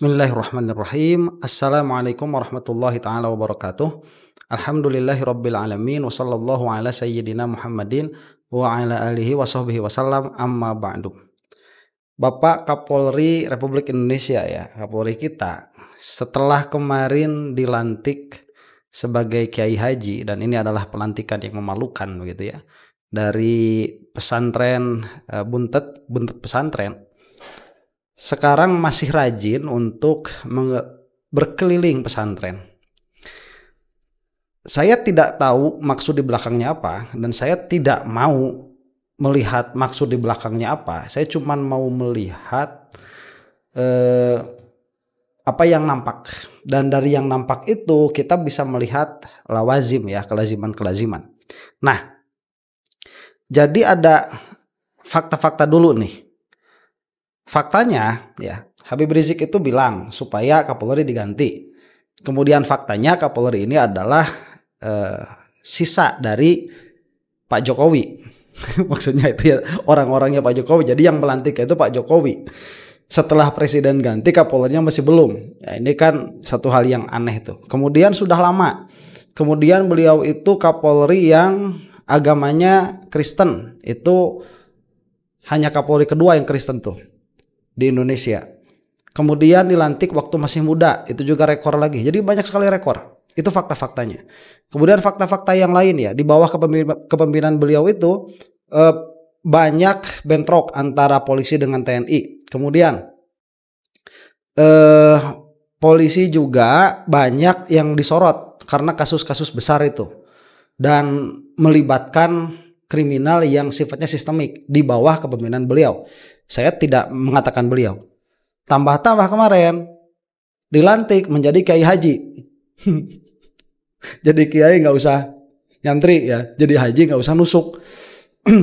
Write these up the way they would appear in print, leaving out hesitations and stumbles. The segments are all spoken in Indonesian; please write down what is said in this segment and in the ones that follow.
Bismillahirrahmanirrahim. Assalamualaikum warahmatullahi ta'ala wabarakatuh. Alhamdulillahirabbil alamin wa sallallahu ala sayyidina Muhammadin wa ala alihi wa sahbihi wasallam, amma ba'du. Bapak Kapolri Republik Indonesia, ya, Kapolri kita, setelah kemarin dilantik sebagai Kiai Haji, dan ini adalah pelantikan yang memalukan begitu ya, dari pesantren buntet pesantren, sekarang masih rajin untuk berkeliling pesantren. Saya tidak tahu maksud di belakangnya apa, dan saya tidak mau melihat maksud di belakangnya apa. Saya cuma mau melihat apa yang nampak, dan dari yang nampak itu kita bisa melihat lawazim, ya, kelaziman. Nah, jadi ada fakta-fakta dulu nih. Faktanya, ya, Habib Rizik itu bilang supaya Kapolri diganti. Kemudian faktanya Kapolri ini adalah sisa dari Pak Jokowi. Maksudnya itu ya, orang-orangnya Pak Jokowi. Jadi yang melantik itu Pak Jokowi. Setelah presiden ganti, Kapolrinya masih belum. Ya, ini kan satu hal yang aneh tuh. Kemudian sudah lama. Kemudian beliau itu Kapolri yang agamanya Kristen. Itu hanya Kapolri kedua yang Kristen tuh di Indonesia. Kemudian dilantik waktu masih muda, itu juga rekor lagi. Jadi banyak sekali rekor. Itu fakta-faktanya. Kemudian fakta-fakta yang lain, ya, di bawah kepemimpinan beliau itu banyak bentrok antara polisi dengan TNI. Kemudian polisi juga banyak yang disorot karena kasus-kasus besar itu, dan melibatkan kriminal yang sifatnya sistemik di bawah kepemimpinan beliau. Saya tidak mengatakan beliau. Tambah-tambah kemarin dilantik menjadi Kiai Haji. Jadi Kiai nggak usah nyantri, ya. Jadi haji nggak usah nusuk.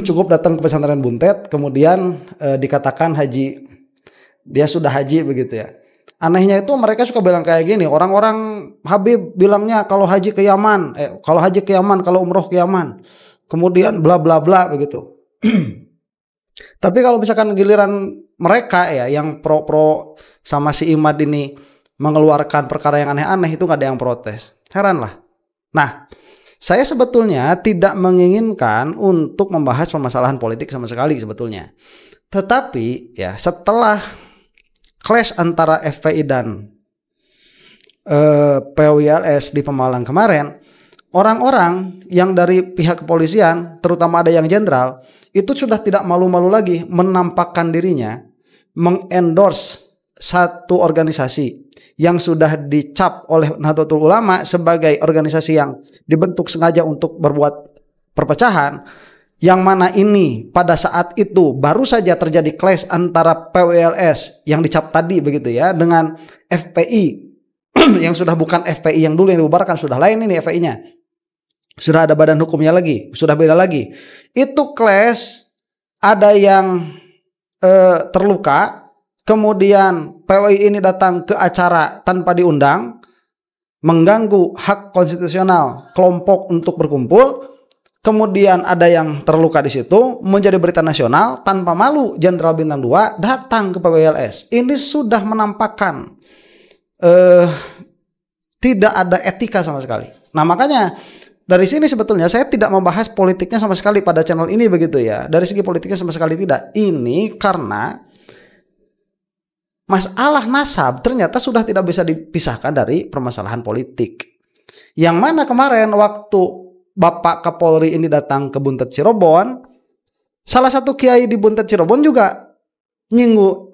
Cukup datang ke pesantren buntet, kemudian dikatakan haji. Dia sudah haji begitu ya. Anehnya itu mereka suka bilang kayak gini. Orang-orang Habib bilangnya kalau haji ke Yaman, kalau umroh ke Yaman. Kemudian bla bla bla begitu. Tapi kalau misalkan giliran mereka, ya, yang pro sama si Imad ini mengeluarkan perkara yang aneh-aneh, itu nggak ada yang protes. Heran lah. Nah, saya sebetulnya tidak menginginkan untuk membahas permasalahan politik sama sekali sebetulnya. Tetapi ya, setelah clash antara FPI dan PWLS di Pemalang kemarin, orang-orang yang dari pihak kepolisian, terutama ada yang jenderal, itu sudah tidak malu-malu lagi menampakkan dirinya mengendorse satu organisasi yang sudah dicap oleh Nahdlatul Ulama sebagai organisasi yang dibentuk sengaja untuk berbuat perpecahan, yang mana ini pada saat itu baru saja terjadi clash antara PWLS yang dicap tadi begitu ya dengan FPI yang sudah bukan FPI yang dulu yang dibubarkan, sudah lain ini FPI-nya. Sudah ada badan hukumnya lagi, sudah beda lagi. Itu clash, ada yang terluka, kemudian PWI ini datang ke acara tanpa diundang, mengganggu hak konstitusional kelompok untuk berkumpul. Kemudian ada yang terluka di situ, menjadi berita nasional, tanpa malu Jenderal Bintang 2 datang ke PWLS. Ini sudah menampakkan tidak ada etika sama sekali. Nah, makanya dari sini sebetulnya saya tidak membahas politiknya sama sekali pada channel ini begitu ya. Dari segi politiknya sama sekali tidak. Ini karena masalah nasab ternyata sudah tidak bisa dipisahkan dari permasalahan politik. Yang mana kemarin waktu Bapak Kapolri ini datang ke Buntet Cirebon, salah satu kiai di Buntet Cirebon juga nyenggol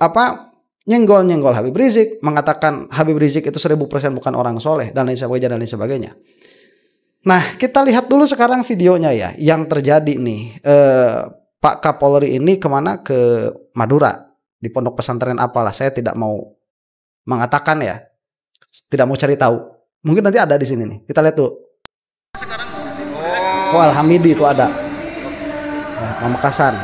Habib Rizik, mengatakan Habib Rizik itu 1000% bukan orang soleh dan lain sebagainya. Nah, kita lihat dulu sekarang videonya ya, yang terjadi nih. Pak Kapolri ini kemana? Ke Madura, di pondok pesantren apalah, saya tidak mau mengatakan ya, tidak mau cari tahu. Mungkin nanti ada di sini nih, kita lihat dulu. Oh, Alhamidi itu ada. Nah, Pamekasan.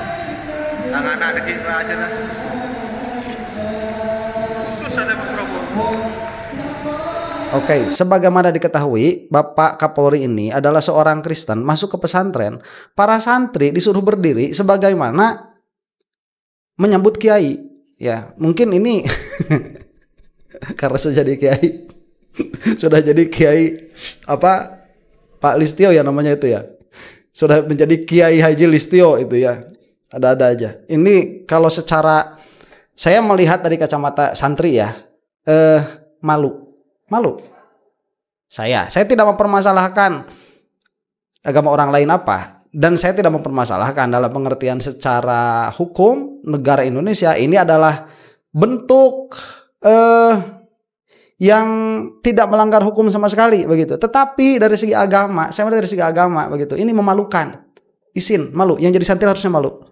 Oke, sebagaimana diketahui, Bapak Kapolri ini adalah seorang Kristen, masuk ke pesantren, para santri disuruh berdiri sebagaimana menyambut kiai. Ya, mungkin ini karena sudah jadi kiai. Sudah jadi kiai apa Pak Listio ya namanya itu ya. Sudah menjadi Kiai Haji Listio itu ya. Ada-ada aja. Ini kalau secara saya melihat dari kacamata santri ya, malu. Saya tidak mempermasalahkan agama orang lain apa, dan saya tidak mempermasalahkan dalam pengertian secara hukum negara Indonesia ini adalah bentuk yang tidak melanggar hukum sama sekali begitu. Tetapi dari segi agama, saya melihat dari segi agama begitu, ini memalukan. Izin, malu. Yang jadi santri harusnya malu.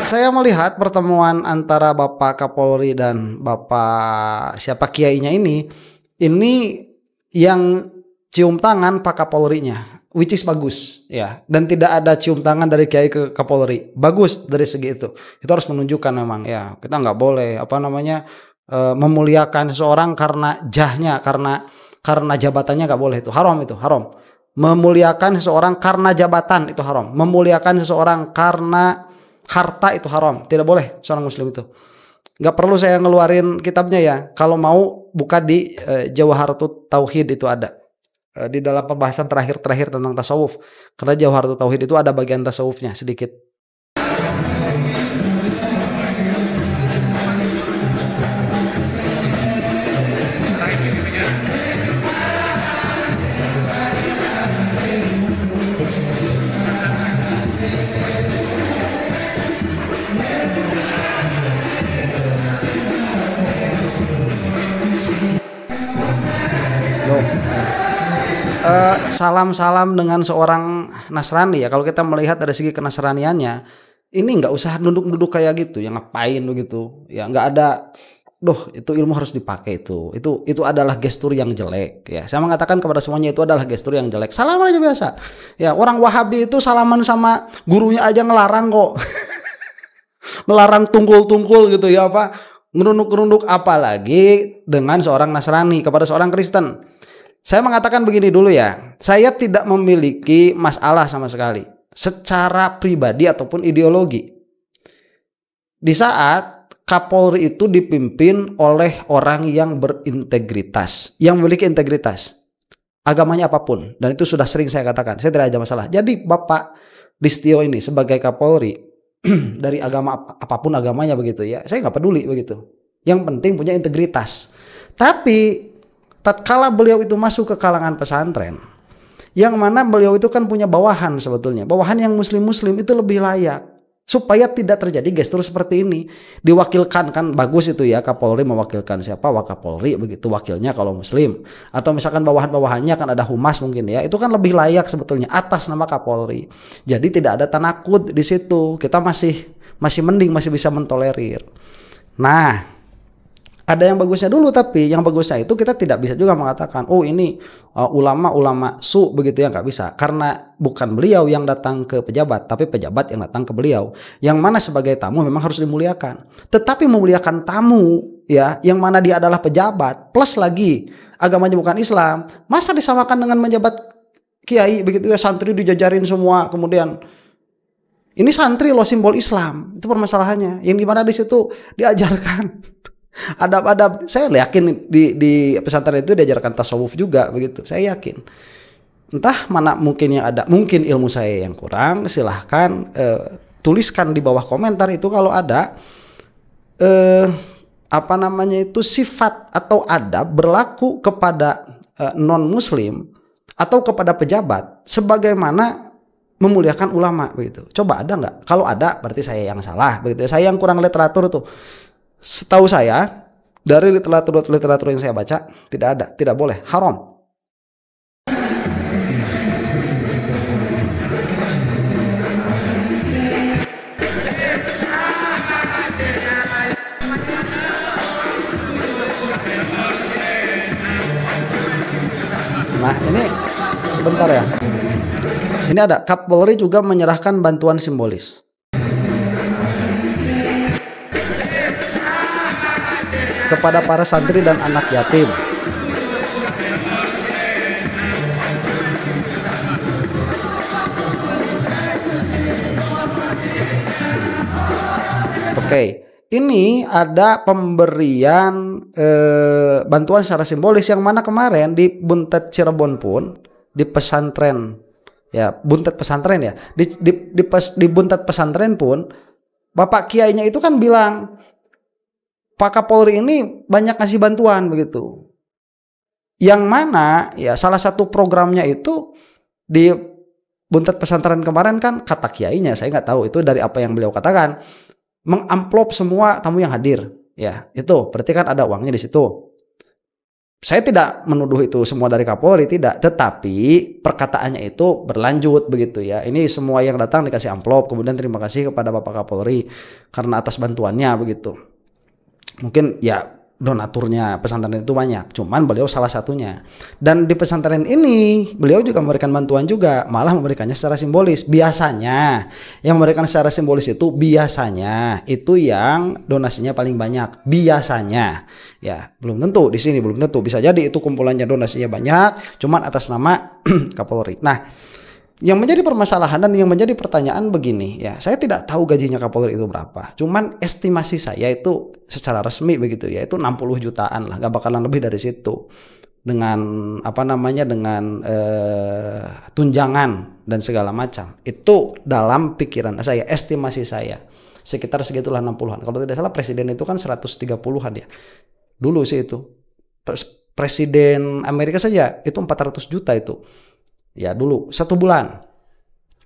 Saya melihat pertemuan antara Bapak Kapolri dan Bapak siapa kiainya ini yang cium tangan Pak Kapolrinya, which is bagus ya, dan tidak ada cium tangan dari kiai ke Kapolri, bagus dari segi itu harus menunjukkan memang ya kita nggak boleh memuliakan seseorang karena jahnya, karena jabatannya nggak boleh, itu haram, memuliakan seseorang karena jabatan itu haram, memuliakan seseorang karena harta itu haram, tidak boleh seorang muslim itu. Nggak perlu saya ngeluarin kitabnya ya, kalau mau buka di Jawharatut Tauhid itu ada di dalam pembahasan terakhir tentang tasawuf, karena Jawharatut Tauhid itu ada bagian tasawufnya sedikit. Salam-salam dengan seorang Nasrani ya, kalau kita melihat dari segi kenasraniannya ini nggak usah duduk-duduk kayak gitu, yang ngapain begitu ya, nggak ada, itu ilmu harus dipakai, itu adalah gestur yang jelek ya. Saya mengatakan kepada semuanya itu adalah gestur yang jelek. Salaman aja biasa ya, orang Wahabi itu salaman sama gurunya aja ngelarang kok. Melarang tungkul-tungkul gitu ya, apa ngerunduk-ngerunduk, apalagi dengan seorang Nasrani kepada seorang Kristen. Saya mengatakan begini dulu ya, saya tidak memiliki masalah sama sekali secara pribadi ataupun ideologi. Di saat Kapolri itu dipimpin oleh orang yang berintegritas, yang memiliki integritas, agamanya apapun, dan itu sudah sering saya katakan, saya tidak ada masalah. Jadi Bapak Listio ini sebagai Kapolri dari agama apapun agamanya begitu ya, saya nggak peduli begitu. Yang penting punya integritas. Tapi tatkala beliau itu masuk ke kalangan pesantren, yang mana beliau itu kan punya bawahan, sebetulnya bawahan yang muslim-muslim, itu lebih layak supaya tidak terjadi gestur seperti ini. Diwakilkan, kan bagus itu ya, Kapolri mewakilkan siapa, Wakapolri begitu, wakilnya kalau muslim, atau misalkan bawahan-bawahannya kan ada humas mungkin ya, itu kan lebih layak sebetulnya atas nama Kapolri. Jadi tidak ada tanakud di situ, kita masih mending, masih bisa mentolerir. Nah, ada yang bagusnya dulu, tapi yang bagusnya itu kita tidak bisa juga mengatakan ini ulama su begitu ya, nggak bisa, karena bukan beliau yang datang ke pejabat, tapi pejabat yang datang ke beliau, yang mana sebagai tamu memang harus dimuliakan. Tetapi memuliakan tamu ya, yang mana dia adalah pejabat plus lagi agamanya bukan Islam, masa disamakan dengan menjabat kiai begitu ya, santri dijajarin semua, kemudian ini santri loh, simbol Islam, itu permasalahannya, yang dimana di situ diajarkan adab-adab. Saya yakin di pesantren itu diajarkan tasawuf juga begitu, saya yakin. Entah mana mungkin yang ada, mungkin ilmu saya yang kurang, silahkan tuliskan di bawah komentar itu kalau ada sifat atau adab berlaku kepada non muslim atau kepada pejabat sebagaimana memuliakan ulama begitu. Coba ada nggak? Kalau ada berarti saya yang salah begitu. Saya yang kurang literatur tuh. Setahu saya dari literatur yang saya baca tidak ada, tidak boleh, haram. Nah ini sebentar ya. Ini ada Kapolri juga menyerahkan bantuan simbolis kepada para santri dan anak yatim. Oke, ini ada pemberian bantuan secara simbolis yang mana kemarin di Buntet Cirebon pun di pesantren ya, Buntet pesantren ya, di Buntet pesantren pun Bapak Kiainya itu kan bilang Pak Kapolri ini banyak kasih bantuan begitu. Yang mana ya salah satu programnya itu di Buntet pesantren kemarin kan kata Kiainya, saya nggak tahu itu dari apa yang beliau katakan, mengamplop semua tamu yang hadir. Ya itu berarti kan ada uangnya di situ. Saya tidak menuduh itu semua dari Kapolri, tidak. Tetapi perkataannya itu berlanjut begitu ya. Ini semua yang datang dikasih amplop, kemudian terima kasih kepada Bapak Kapolri karena atas bantuannya begitu. Mungkin ya donaturnya pesantren itu banyak, cuman beliau salah satunya. Dan di pesantren ini beliau juga memberikan bantuan juga, malah memberikannya secara simbolis. Biasanya yang memberikan secara simbolis itu biasanya itu yang donasinya paling banyak. Biasanya ya, belum tentu di sini, belum tentu, bisa jadi itu kumpulannya donasinya banyak, cuman atas nama Kapolri. Nah, yang menjadi permasalahan dan yang menjadi pertanyaan begini ya, saya tidak tahu gajinya Kapolri itu berapa, cuman estimasi saya itu secara resmi begitu ya, itu 60 jutaan lah, gak bakalan lebih dari situ, dengan apa namanya, dengan tunjangan dan segala macam. Itu dalam pikiran saya, estimasi saya sekitar segitulah, 60-an. Kalau tidak salah presiden itu kan 130-an ya dulu sih, itu presiden Amerika saja itu 400 juta itu ya dulu, 1 bulan.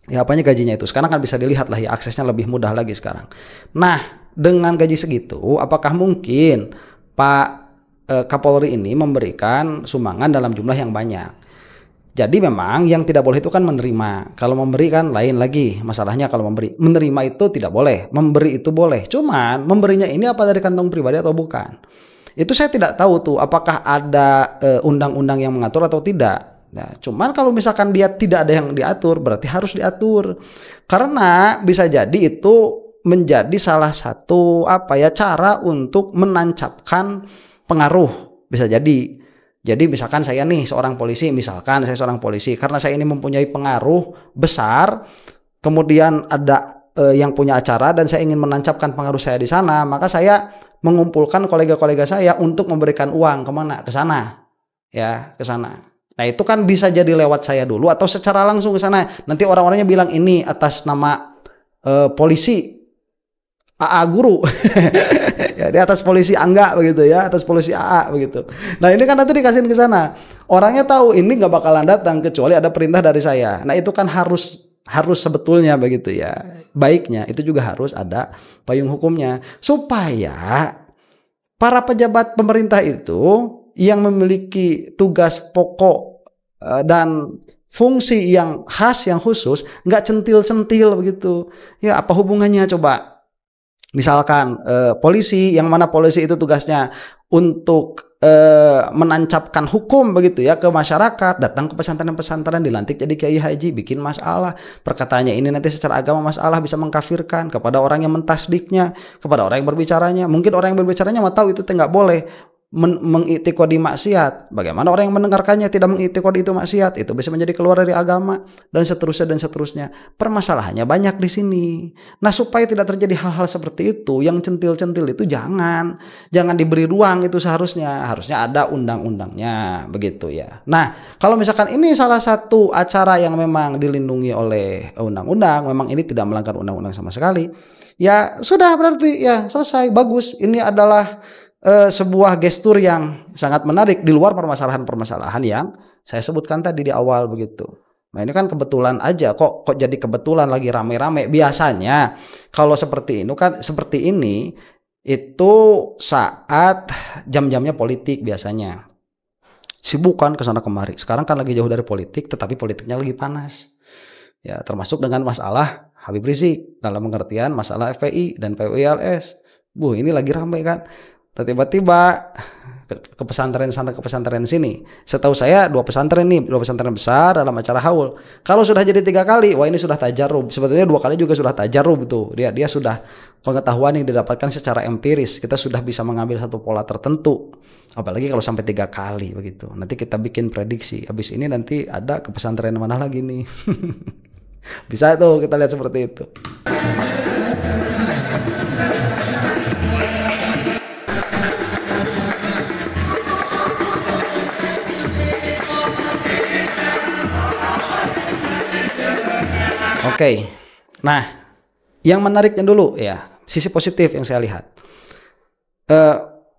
Ya apanya gajinya itu. Sekarang kan bisa dilihat lah ya, aksesnya lebih mudah lagi sekarang. Nah, dengan gaji segitu, apakah mungkin Pak Kapolri ini memberikan sumbangan dalam jumlah yang banyak? Jadi memang yang tidak boleh itu kan menerima. Kalau memberi kan lain lagi masalahnya. Kalau memberi, menerima itu tidak boleh. Memberi itu boleh. Cuman memberinya ini apa dari kantong pribadi atau bukan? Itu saya tidak tahu tuh, apakah ada undang-undang yang mengatur atau tidak. Nah, cuman kalau misalkan dia tidak ada yang diatur, berarti harus diatur. Karena bisa jadi itu menjadi salah satu apa ya, cara untuk menancapkan pengaruh. Bisa jadi. Jadi misalkan saya nih seorang polisi, misalkan saya seorang polisi, karena saya ini mempunyai pengaruh besar, kemudian ada yang punya acara dan saya ingin menancapkan pengaruh saya di sana, maka saya mengumpulkan kolega-kolega saya untuk memberikan uang kemana? Ke sana. Ya, ke sana. Nah itu kan bisa jadi lewat saya dulu atau secara langsung ke sana. Nanti orang-orangnya bilang ini atas nama polisi AA guru. Ya, di atas polisi Angga begitu ya, atas polisi AA begitu. Nah ini kan nanti dikasihin ke sana. Orangnya tahu ini nggak bakalan datang kecuali ada perintah dari saya. Nah itu kan harus sebetulnya begitu ya. Baiknya itu juga harus ada payung hukumnya supaya para pejabat pemerintah itu yang memiliki tugas pokok dan fungsi yang khas, yang khusus, nggak centil-centil begitu. Ya apa hubungannya coba? Misalkan polisi, yang mana polisi itu tugasnya untuk menancapkan hukum begitu ya ke masyarakat, datang ke pesantren-pesantren, dilantik jadi kiai haji, bikin masalah, perkataannya ini nanti secara agama masalah, bisa mengkafirkan kepada orang yang mentasdiknya, kepada orang yang berbicaranya. Mungkin orang yang berbicaranya mau tahu itu nggak boleh mengiktikodi maksiat. Bagaimana orang yang mendengarkannya tidak mengiktikodi itu maksiat, itu bisa menjadi keluar dari agama, dan seterusnya dan seterusnya. Permasalahannya banyak di sini. Nah supaya tidak terjadi hal-hal seperti itu, yang centil-centil itu jangan diberi ruang. Itu harusnya ada undang-undangnya begitu ya. Nah kalau misalkan ini salah satu acara yang memang dilindungi oleh undang-undang, memang ini tidak melanggar undang-undang sama sekali, ya sudah, berarti ya selesai, bagus. Ini adalah sebuah gestur yang sangat menarik di luar permasalahan-permasalahan yang saya sebutkan tadi di awal begitu. Nah ini kan kebetulan aja, kok jadi kebetulan lagi rame-rame. Biasanya kalau seperti ini itu saat jam-jamnya politik biasanya. Sibuk kan kesana kemari. Sekarang kan lagi jauh dari politik, tetapi politiknya lagi panas. Ya termasuk dengan masalah Habib Rizik dalam pengertian masalah FPI dan PUILS. Ini lagi ramai kan. Tiba-tiba ke pesantren sana ke pesantren sini. Setahu saya dua pesantren besar dalam acara haul. Kalau sudah jadi 3 kali, wah ini sudah tajarub. Sebetulnya 2 kali juga sudah tajarub tuh. Dia sudah pengetahuan yang didapatkan secara empiris. Kita sudah bisa mengambil satu pola tertentu. Apalagi kalau sampai 3 kali begitu. Nanti kita bikin prediksi. Habis ini nanti ada ke pesantren mana lagi nih. Bisa tuh kita lihat seperti itu. Oke, nah yang menariknya dulu ya sisi positif yang saya lihat.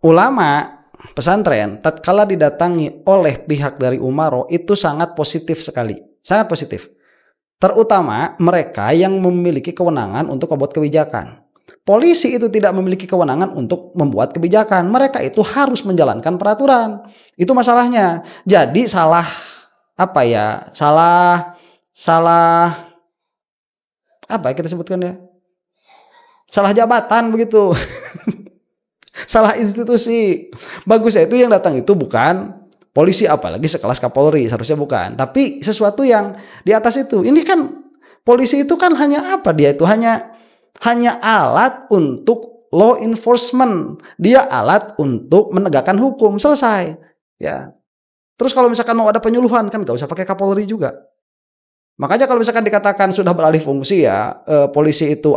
Ulama pesantren tatkala didatangi oleh pihak dari Umaro itu sangat positif sekali, sangat positif. Terutama mereka yang memiliki kewenangan untuk membuat kebijakan. Polisi itu tidak memiliki kewenangan untuk membuat kebijakan. Mereka itu harus menjalankan peraturan. Itu masalahnya. Jadi salah apa kita sebutkan ya? Salah jabatan begitu. Salah institusi. Bagusnya itu yang datang itu bukan polisi, apalagi sekelas Kapolri, seharusnya bukan. Tapi sesuatu yang di atas itu. Ini kan polisi itu kan hanya apa dia itu? Hanya alat untuk law enforcement. Dia alat untuk menegakkan hukum, selesai. Ya. Terus kalau misalkan mau ada penyuluhan kan gak usah pakai Kapolri juga. Makanya kalau misalkan dikatakan sudah beralih fungsi ya, polisi itu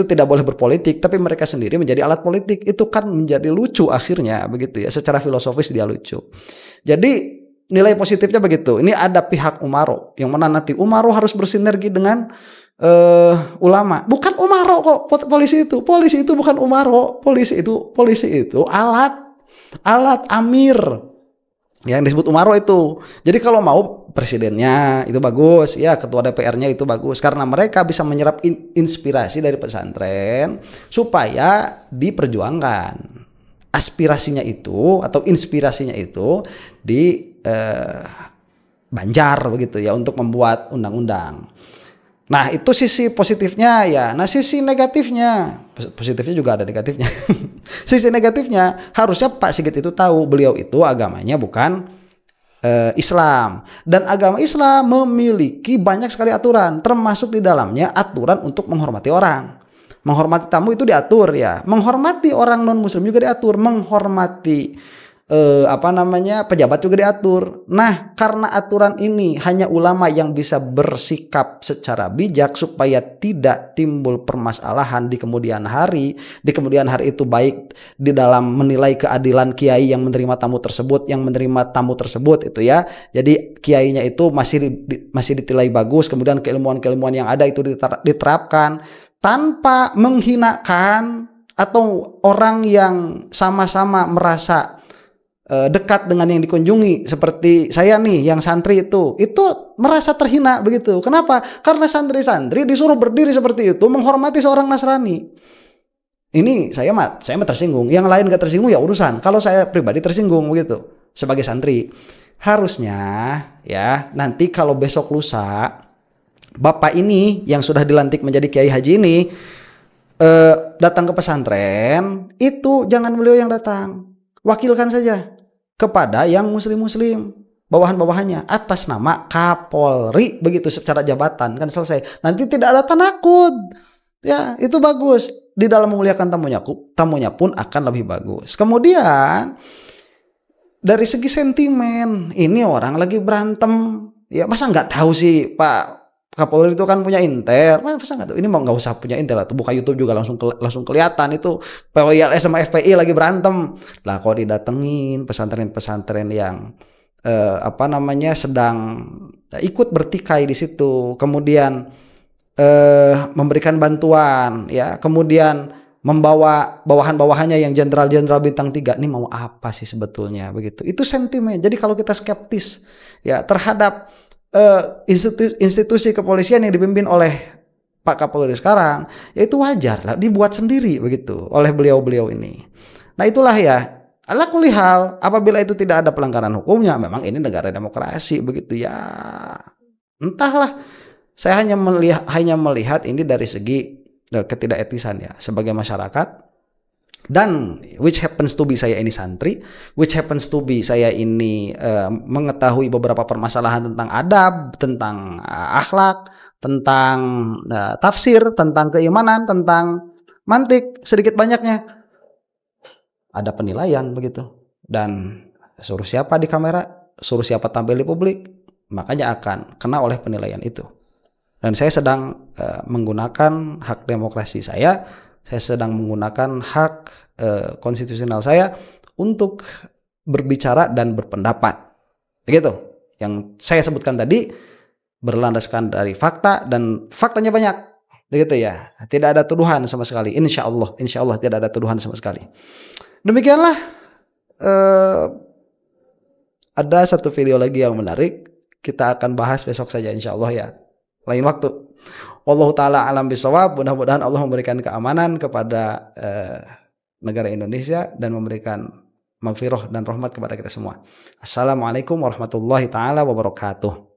tidak boleh berpolitik, tapi mereka sendiri menjadi alat politik, itu kan menjadi lucu akhirnya begitu ya, secara filosofis dia lucu. Jadi nilai positifnya begitu. Ini ada pihak Umaro yang mana nanti Umaro harus bersinergi dengan ulama. Bukan Umaro kok polisi itu bukan Umaro, polisi itu alat amir yang disebut Umaro itu. Jadi kalau mau presidennya itu bagus, ya ketua DPR-nya itu bagus karena mereka bisa menyerap inspirasi dari pesantren supaya diperjuangkan aspirasinya itu atau inspirasinya itu di Banjar begitu ya untuk membuat undang-undang. Nah itu sisi positifnya ya. Nah sisi negatifnya, positifnya juga ada negatifnya. Sisi negatifnya harusnya Pak Sigit itu tahu beliau itu agamanya bukan Islam, dan agama Islam memiliki banyak sekali aturan, termasuk di dalamnya aturan untuk menghormati orang, menghormati tamu itu diatur ya, menghormati orang non muslim juga diatur, menghormati pejabat juga diatur. Nah karena aturan ini hanya ulama yang bisa bersikap secara bijak supaya tidak timbul permasalahan di kemudian hari. Di kemudian hari itu baik di dalam menilai keadilan kiai yang menerima tamu tersebut, yang menerima tamu tersebut itu ya. Jadi kiainya itu masih ditilai bagus, kemudian keilmuan-keilmuan yang ada itu diterapkan tanpa menghinakan atau orang yang sama-sama merasa dekat dengan yang dikunjungi, seperti saya nih yang santri itu merasa terhina begitu. Kenapa? Karena santri-santri disuruh berdiri seperti itu menghormati seorang Nasrani. Ini saya mah tersinggung, yang lain gak tersinggung ya urusan. Kalau saya pribadi tersinggung begitu sebagai santri. Harusnya ya nanti kalau besok lusa bapak ini yang sudah dilantik menjadi kiai haji ini datang ke pesantren, itu jangan beliau yang datang, wakilkan saja kepada yang muslim-muslim bawahan-bawahannya atas nama Kapolri begitu secara jabatan, kan selesai. Nanti tidak ada takut. Ya, itu bagus. Di dalam memuliakan tamunya pun akan lebih bagus. Kemudian dari segi sentimen, ini orang lagi berantem. Ya, masa nggak tahu sih Pak Kapolri itu kan punya intel, masa nggak tahu? Ini mau nggak usah punya intel atau buka YouTube juga langsung kelihatan itu PWLS sama FPI lagi berantem. Lah kok didatengin pesantren-pesantren yang sedang ikut bertikai di situ, kemudian memberikan bantuan ya, kemudian membawa bawahan-bawahannya yang jenderal-jenderal bintang 3. Ini mau apa sih sebetulnya begitu? Itu sentimen. Jadi kalau kita skeptis ya terhadap institusi kepolisian yang dipimpin oleh Pak Kapolri sekarang, ya itu wajar lah dibuat sendiri begitu oleh beliau-beliau ini. Nah itulah ya, ala kulli hal, apabila itu tidak ada pelanggaran hukumnya, memang ini negara demokrasi begitu ya. Entahlah, saya hanya melihat ini dari segi ketidaketisan ya sebagai masyarakat. Dan which happens to be saya ini santri, which happens to be saya ini mengetahui beberapa permasalahan tentang adab, tentang akhlak, tentang tafsir, tentang keimanan, tentang mantik, sedikit banyaknya ada penilaian begitu. Dan suruh siapa di kamera, suruh siapa tampil di publik, makanya akan kena oleh penilaian itu. Dan saya sedang menggunakan hak demokrasi saya sedang menggunakan hak konstitusional saya untuk berbicara dan berpendapat. Begitu. Yang saya sebutkan tadi berlandaskan dari fakta dan faktanya banyak. Begitu ya. Tidak ada tuduhan sama sekali. Insya Allah tidak ada tuduhan sama sekali. Demikianlah. Ada satu video lagi yang menarik. Kita akan bahas besok saja insya Allah ya. Lain waktu. Wallahu ta'ala alam bisawab. Mudah-mudahan Allah memberikan keamanan kepada negara Indonesia dan memberikan maghfirah dan rahmat kepada kita semua. Assalamualaikum warahmatullahi ta'ala wabarakatuh.